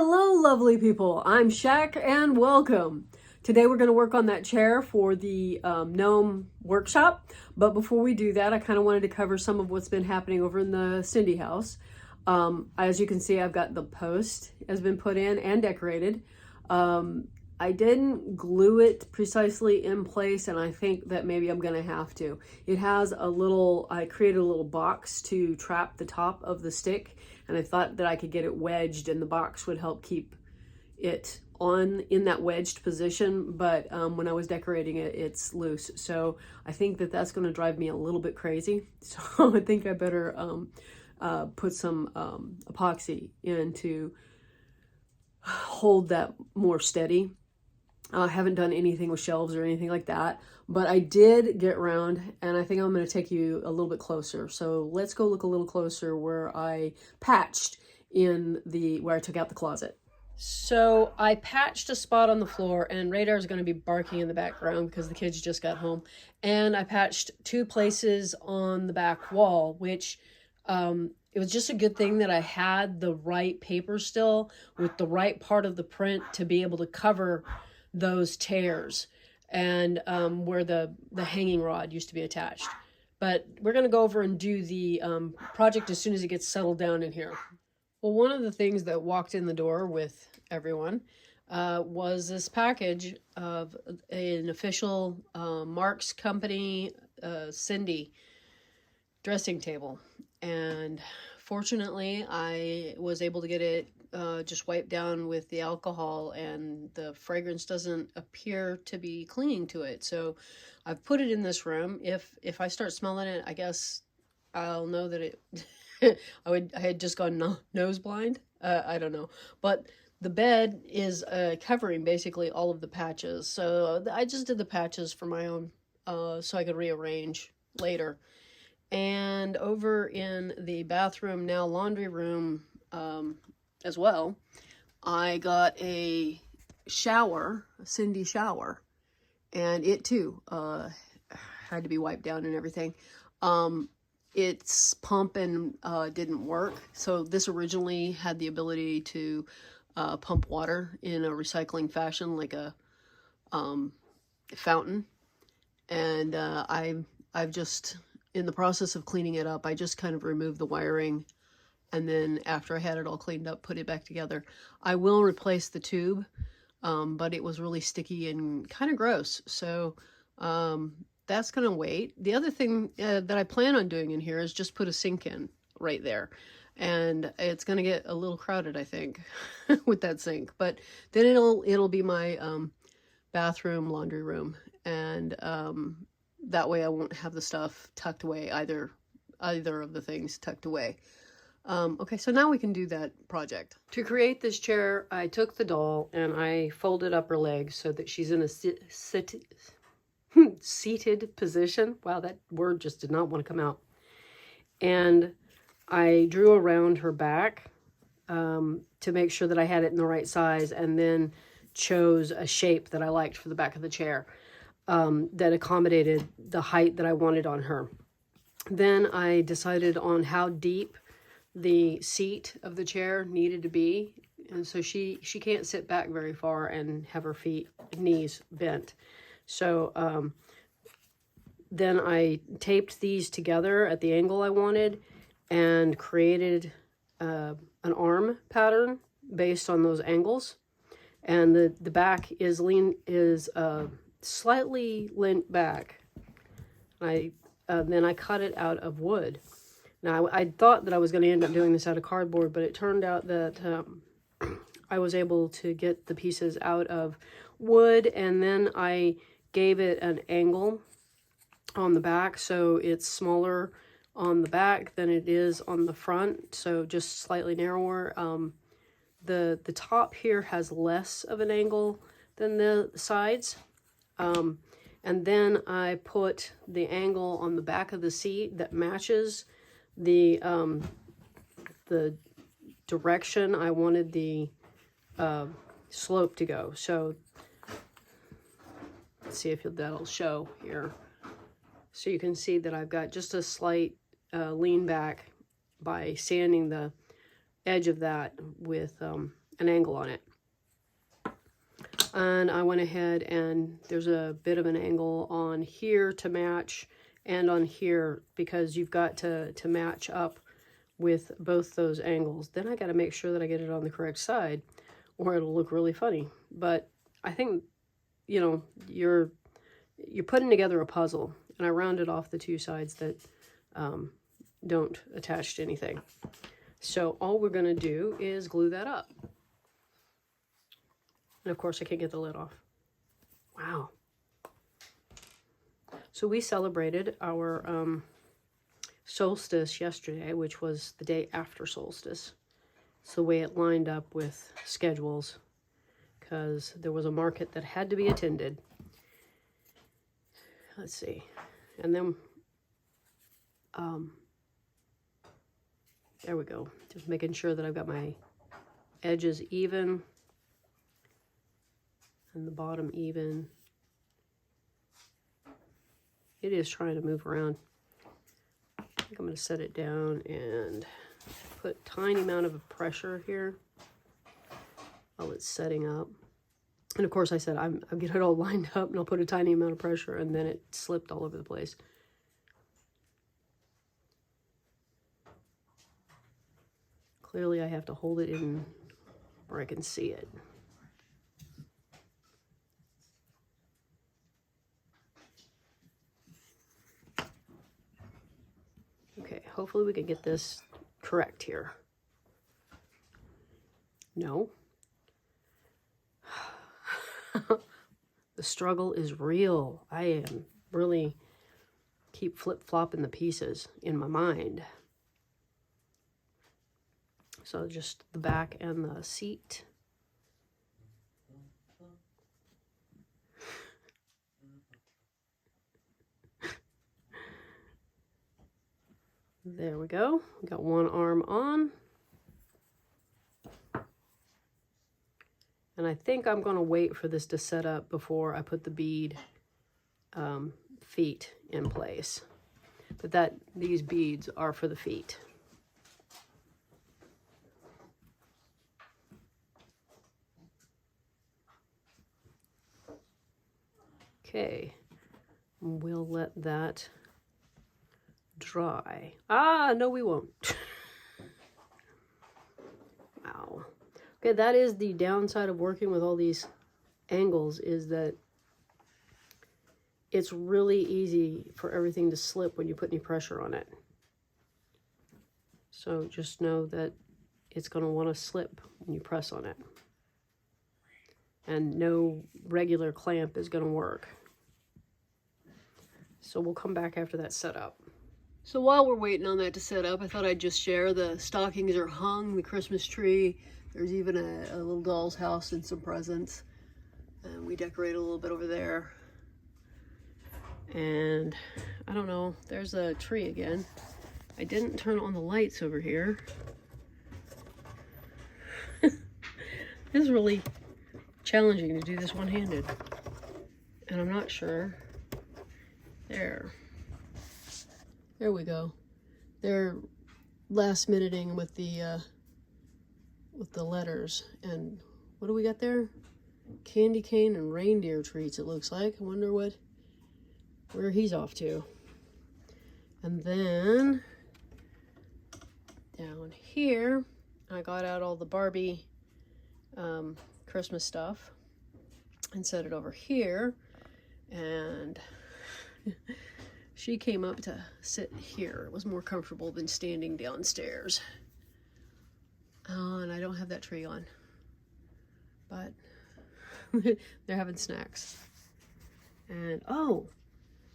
Hello, lovely people. I'm Shaq and welcome. Today we're going to work on that chair for the gnome workshop. But before we do that, I kind of wanted to cover some of what's been happening over in the Cindy house. As you can see, I've got the post has been put in and decorated. I didn't glue it precisely in place, and I think that maybe I'm going to have to. It has a little, I created a little box to trap the top of the stick, and I thought that I could get it wedged and the box would help keep it on in that wedged position, but when I was decorating it, it's loose. So I think that that's going to drive me a little bit crazy. So I think I better put some epoxy in to hold that more steady. I haven't done anything with shelves or anything like that, but I did get around, and I think I'm going to take you a little bit closer. So let's go look a little closer where I patched where I took out the closet. So I patched a spot on the floor, and Radar is going to be barking in the background because the kids just got home. And I patched two places on the back wall, which it was just a good thing that I had the right paper still with the right part of the print to be able to cover those tears and where the hanging rod used to be attached. But we're going to go over and do the project as soon as it gets settled down in here. Well, one of the things that walked in the door with everyone was this package of an official Mark's Company Cindy dressing table. And fortunately, I was able to get it just wiped down with the alcohol, and the fragrance doesn't appear to be clinging to it. So I've put it in this room. If I start smelling it, I guess I'll know that it I had just gone nose blind. I don't know. But the bed is covering basically all of the patches. So I just did the patches for my own so I could rearrange later. And over in the bathroom, now laundry room as well, I got a shower, a Cindy shower, and it too had to be wiped down and everything. Its pump didn't work, so this originally had the ability to pump water in a recycling fashion, like a fountain, and I've just, in the process of cleaning it up, I just kind of removed the wiring, and then after I had it all cleaned up, put it back together. I will replace the tube, but it was really sticky and kind of gross, so that's going to wait. The other thing that I plan on doing in here is just put a sink in right there, and it's going to get a little crowded, I think, with that sink, but then it'll be my bathroom, laundry room, and that way I won't have the stuff tucked away, either of the things tucked away. Okay, so now we can do that project. To create this chair, I took the doll and I folded up her legs so that she's in a seated position. Wow, that word just did not want to come out. And I drew around her back to make sure that I had it in the right size, and then chose a shape that I liked for the back of the chair that accommodated the height that I wanted on her. Then I decided on how deep the seat of the chair needed to be, and so she can't sit back very far and have her knees bent. So then I taped these together at the angle I wanted and created an arm pattern based on those angles. And the back is slightly leant back. Then I cut it out of wood. Now, I thought that I was going to end up doing this out of cardboard, but it turned out that I was able to get the pieces out of wood, and then I gave it an angle on the back, so it's smaller on the back than it is on the front, so just slightly narrower. The top here has less of an angle than the sides. And then I put the angle on the back of the seat that matches the direction I wanted the slope to go. So let's see if that'll show here. So you can see that I've got just a slight lean back by sanding the edge of that with an angle on it. And I went ahead and there's a bit of an angle on here to match and on here because you've got to match up with both those angles. Then I got to make sure that I get it on the correct side or it'll look really funny. But I think, you know, you're putting together a puzzle, and I rounded off the two sides that don't attach to anything. So all we're going to do is glue that up. And of course I can't get the lid off. Wow. So we celebrated our solstice yesterday, which was the day after solstice. It's the way it lined up with schedules because there was a market that had to be attended. Let's see. And then, there we go. Just making sure that I've got my edges even and the bottom even. It is trying to move around. I think I'm going to set it down and put a tiny amount of pressure here while it's setting up. And of course I said I'm getting it all lined up and I'll put a tiny amount of pressure, and then it slipped all over the place. Clearly I have to hold it in where I can see it. Okay, hopefully we can get this correct here. No. The struggle is real. I am really keep flip-flopping the pieces in my mind. So just the back and the seat. There we go. We got one arm on. And I think I'm going to wait for this to set up before I put the bead feet in place. But these beads are for the feet. Okay, we'll let that dry. Ah, no we won't. Wow. Okay, that is the downside of working with all these angles, is that it's really easy for everything to slip when you put any pressure on it. So just know that it's going to want to slip when you press on it. And no regular clamp is going to work. So we'll come back after that's set up. So while we're waiting on that to set up, I thought I'd just share the stockings are hung, the Christmas tree. There's even a little doll's house and some presents. And we decorate a little bit over there. And I don't know, there's a tree again. I didn't turn on the lights over here. This is really challenging to do this one-handed. And I'm not sure. There we go. They're last minuting with the letters. And what do we got there? Candy cane and reindeer treats, it looks like. I wonder where he's off to. And then down here, I got out all the Barbie Christmas stuff and set it over here. And she came up to sit here. It was more comfortable than standing downstairs. And I don't have that tree on, but they're having snacks. And oh,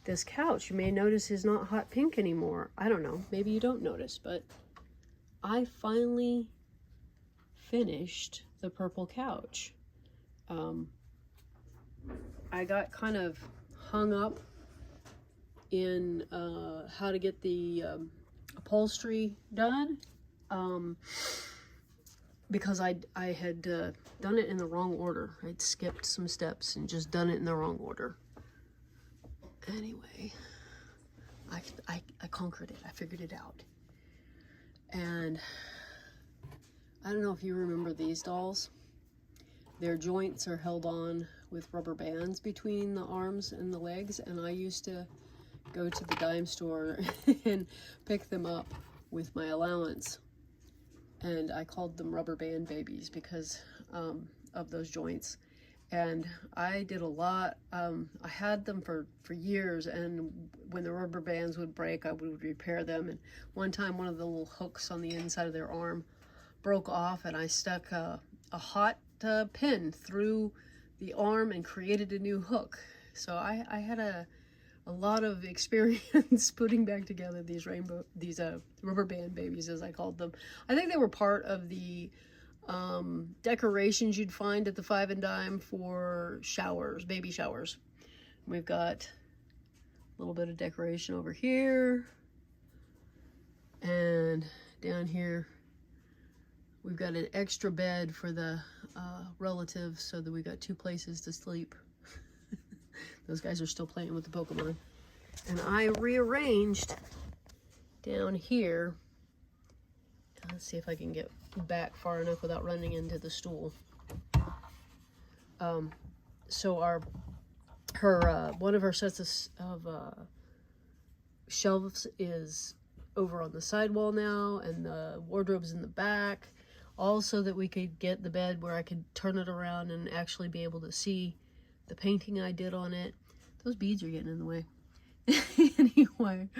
this couch, you may notice, is not hot pink anymore. I don't know, maybe you don't notice, but I finally finished the purple couch. I got kind of hung up in how to get the upholstery done, because I had done it in the wrong order. I'd skipped some steps and just done it in the wrong order. Anyway, I conquered it. I figured it out. And I don't know if you remember these dolls. Their joints are held on with rubber bands between the arms and the legs, and I used to go to the dime store and pick them up with my allowance. And I called them rubber band babies because of those joints. And I did a lot. I had them for years, and when the rubber bands would break, I would repair them. And one time, one of the little hooks on the inside of their arm broke off, and I stuck a hot pin through the arm and created a new hook. So I had a lot of experience putting back together these rubber band babies, as I called them. I think they were part of the decorations you'd find at the Five and Dime for showers, baby showers. We've got a little bit of decoration over here, and down here we've got an extra bed for the relatives, so that we got 2 places to sleep. Those guys are still playing with the Pokemon. And I rearranged down here. Let's see if I can get back far enough without running into the stool. So one of her sets of shelves is over on the side wall now, and the wardrobe's in the back. All so that we could get the bed where I could turn it around and actually be able to see the painting I did on it. Those beads are getting in the way. Anyway,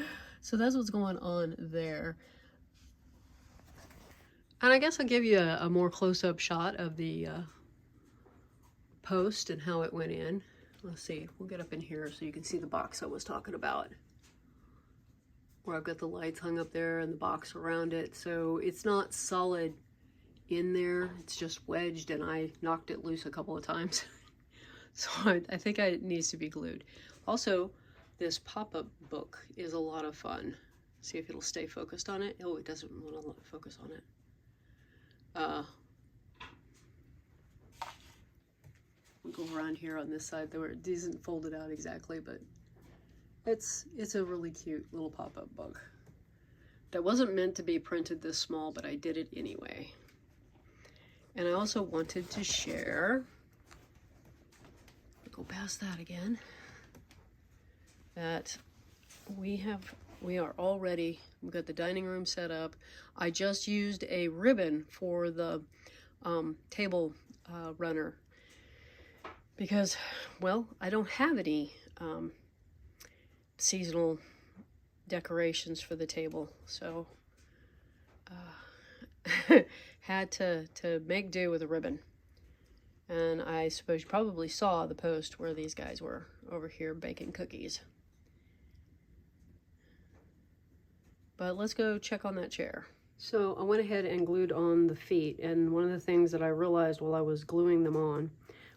so that's what's going on there. And I guess I'll give you a more close-up shot of the post and how it went in. Let's see, we'll get up in here so you can see the box I was talking about, where I've got the lights hung up there and the box around it. So it's not solid in there, it's just wedged, and I knocked it loose a couple of times. So I think it needs to be glued. Also, this pop-up book is a lot of fun. See if it'll stay focused on it. Oh, it doesn't want to focus on it. We'll go around here on this side. It isn't folded out exactly, but it's a really cute little pop-up book. That wasn't meant to be printed this small, but I did it anyway. And I also wanted to share, go past that again, that we've got the dining room set up. I just used a ribbon for the table runner because, well, I don't have any seasonal decorations for the table, so had to make do with a ribbon. And I suppose you probably saw the post where these guys were over here baking cookies. But let's go check on that chair. So I went ahead and glued on the feet, and one of the things that I realized while I was gluing them on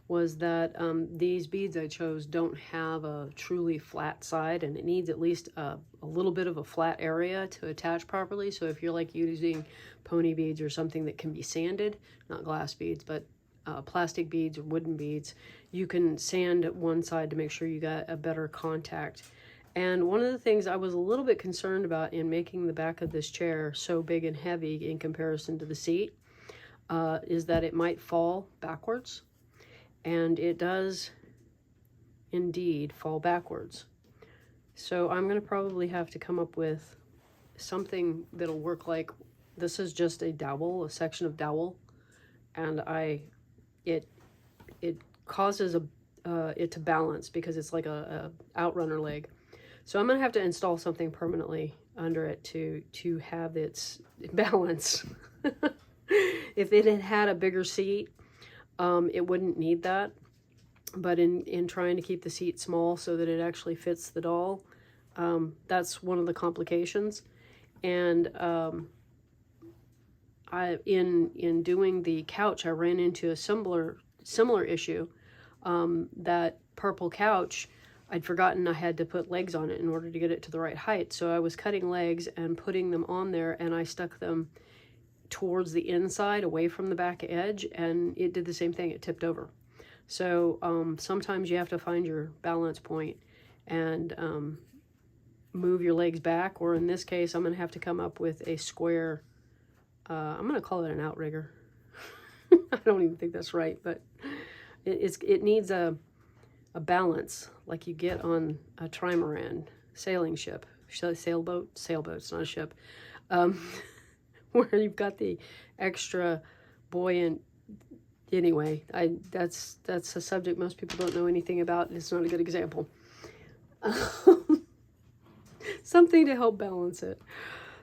was that these beads I chose don't have a truly flat side, and it needs at least a little bit of a flat area to attach properly. So if you're like using pony beads or something that can be sanded, not glass beads, but plastic beads or wooden beads, you can sand one side to make sure you got a better contact. And one of the things I was a little bit concerned about in making the back of this chair so big and heavy in comparison to the seat is that it might fall backwards. And it does indeed fall backwards. So I'm going to probably have to come up with something that'll work. Like, this is just a dowel, a section of dowel, and it causes it to balance because it's like a outrunner leg. So I'm going to have to install something permanently under it to have its balance. If it had had a bigger seat, it wouldn't need that, but in trying to keep the seat small so that it actually fits the doll, that's one of the complications. And in doing the couch, I ran into a similar issue. That purple couch, I'd forgotten I had to put legs on it in order to get it to the right height. So I was cutting legs and putting them on there, and I stuck them towards the inside away from the back edge, and it did the same thing. It tipped over. So sometimes you have to find your balance point and move your legs back, or in this case I'm going to have to come up with a square I'm going to call it an outrigger. I don't even think that's right, but it needs a balance like you get on a trimaran sailing ship. Sailboat's not a ship. Where you've got the extra buoyant. Anyway, that's a subject most people don't know anything about. It's not a good example. Something to help balance it.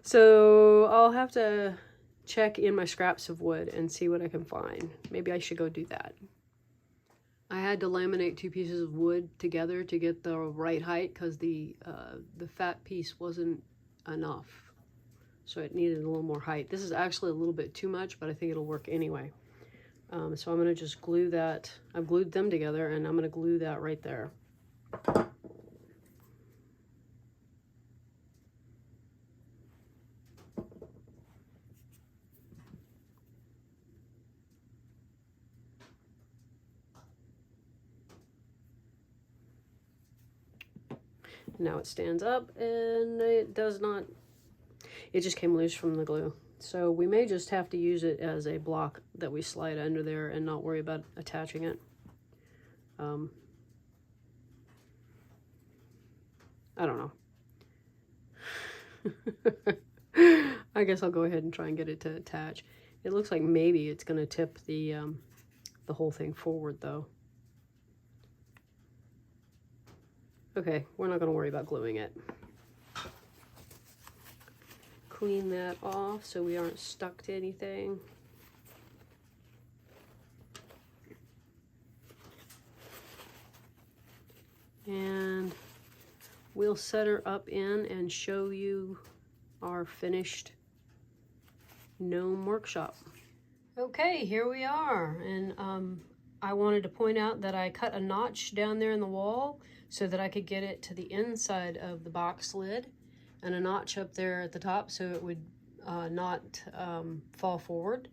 So I'll have to check in my scraps of wood and see what I can find. Maybe I should go do that. I had to laminate 2 pieces of wood together to get the right height because the fat piece wasn't enough. So it needed a little more height. This is actually a little bit too much, but I think it'll work anyway. So I'm going to just glue that. I've glued them together, and I'm going to glue that right there. Now it stands up, and it does not, it just came loose from the glue. So we may just have to use it as a block that we slide under there and not worry about attaching it. I don't know. I guess I'll go ahead and try and get it to attach. It looks like maybe it's going to tip the whole thing forward though. Okay, we're not going to worry about gluing it. Clean that off so we aren't stuck to anything. And we'll set her up in and show you our finished gnome workshop. Okay, here we are. And I wanted to point out that I cut a notch down there in the wall so that I could get it to the inside of the box lid, and a notch up there at the top so it would not fall forward.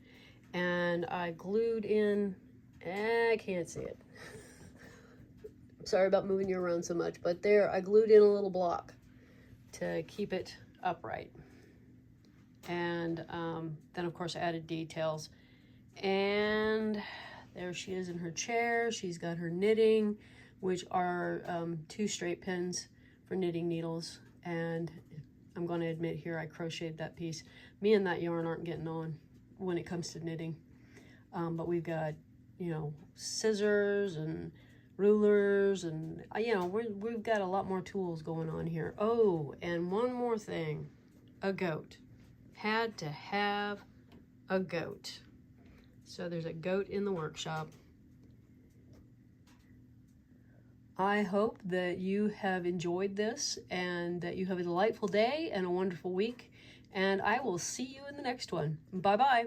And I glued in, I can't see it. Sorry about moving you around so much, but there I glued in a little block to keep it upright. And then of course I added details. And there she is in her chair. She's got her knitting, which are 2 straight pins for knitting needles. And I'm going to admit here, I crocheted that piece. Me and that yarn aren't getting on when it comes to knitting. But we've got, you know, scissors and rulers, and you know, we've got a lot more tools going on here. Oh, and one more thing, a goat. Had to have a goat. So there's a goat in the workshop. I hope that you have enjoyed this and that you have a delightful day and a wonderful week. And I will see you in the next one. Bye-bye.